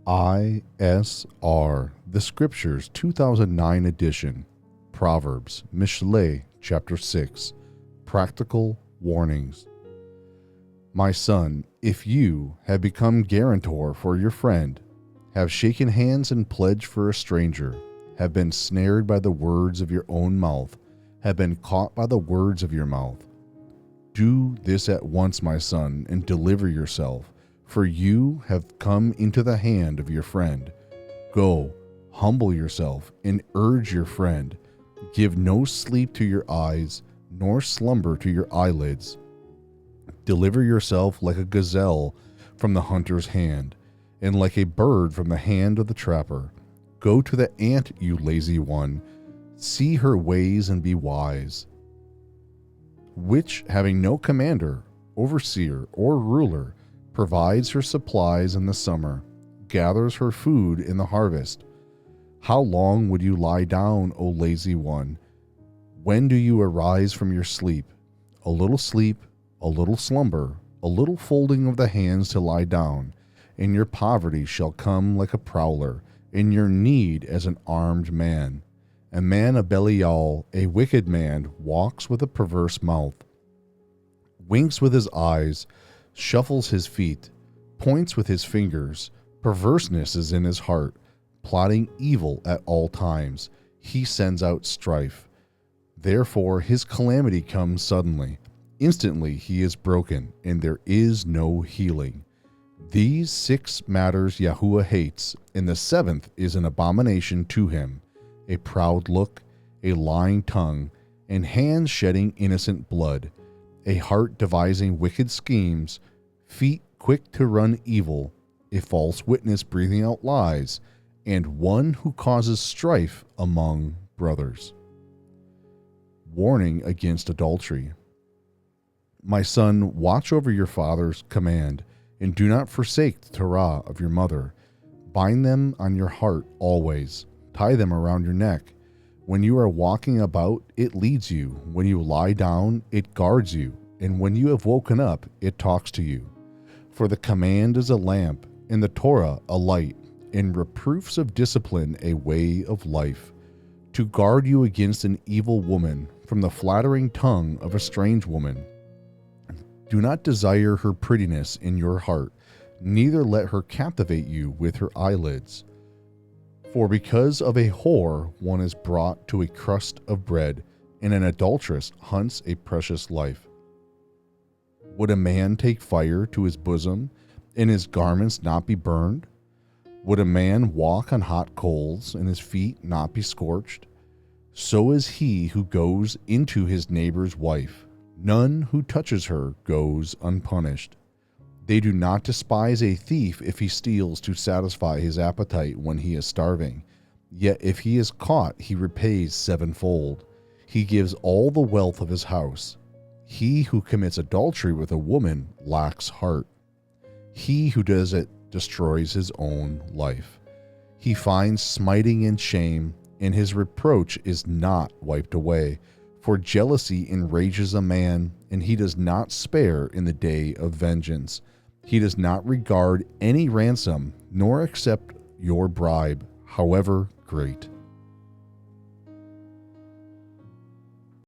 ISR, the Scriptures 2009 edition, Proverbs, Mishle, chapter 6, Practical Warnings. My son, if you have become guarantor for your friend, have shaken hands and pledged for a stranger, have been snared by the words of your own mouth, have been caught by the words of your mouth, do this at once, my son, and deliver yourself, for you have come into the hand of your friend. Go, humble yourself, and urge your friend. Give no sleep to your eyes, nor slumber to your eyelids. Deliver yourself like a gazelle from the hunter's hand, and like a bird from the hand of the trapper. Go to the ant, you lazy one. See her ways and be wise. Which, having no commander, overseer, or ruler, provides her supplies in the summer, gathers her food in the harvest. How long would you lie down, O lazy one? When do you arise from your sleep? A little sleep, a little slumber, a little folding of the hands to lie down, and your poverty shall come like a prowler, and your need as an armed man. A man of Belial, a wicked man, walks with a perverse mouth, winks with his eyes, shuffles his feet, points with his fingers. Perverseness is in his heart, plotting evil at all times. He sends out strife. Therefore his calamity comes suddenly. Instantly he is broken, and there is no healing. These 6 matters Yahuwah hates, and the 7th is an abomination to him: a proud look, a lying tongue, and hands shedding innocent blood, a heart devising wicked schemes, feet quick to run evil, a false witness breathing out lies, and one who causes strife among brothers. Warning against adultery. My son, watch over your father's command, and do not forsake the Torah of your mother. Bind them on your heart always. Tie them around your neck. When you are walking about, it leads you. When you lie down, it guards you. And when you have woken up, it talks to you. For the command is a lamp, and the Torah a light, and reproofs of discipline a way of life, to guard you against an evil woman, from the flattering tongue of a strange woman. Do not desire her prettiness in your heart, neither let her captivate you with her eyelids. For because of a whore one is brought to a crust of bread, and an adulteress hunts a precious life. Would a man take fire to his bosom, and his garments not be burned? Would a man walk on hot coals, and his feet not be scorched? So is he who goes into his neighbor's wife. None who touches her goes unpunished. They do not despise a thief if he steals to satisfy his appetite when he is starving. Yet if he is caught, he repays 7-fold. He gives all the wealth of his house. He who commits adultery with a woman lacks heart. He who does it destroys his own life. He finds smiting and shame, and his reproach is not wiped away. For jealousy enrages a man, and he does not spare in the day of vengeance. He does not regard any ransom, nor accept your bribe, however great.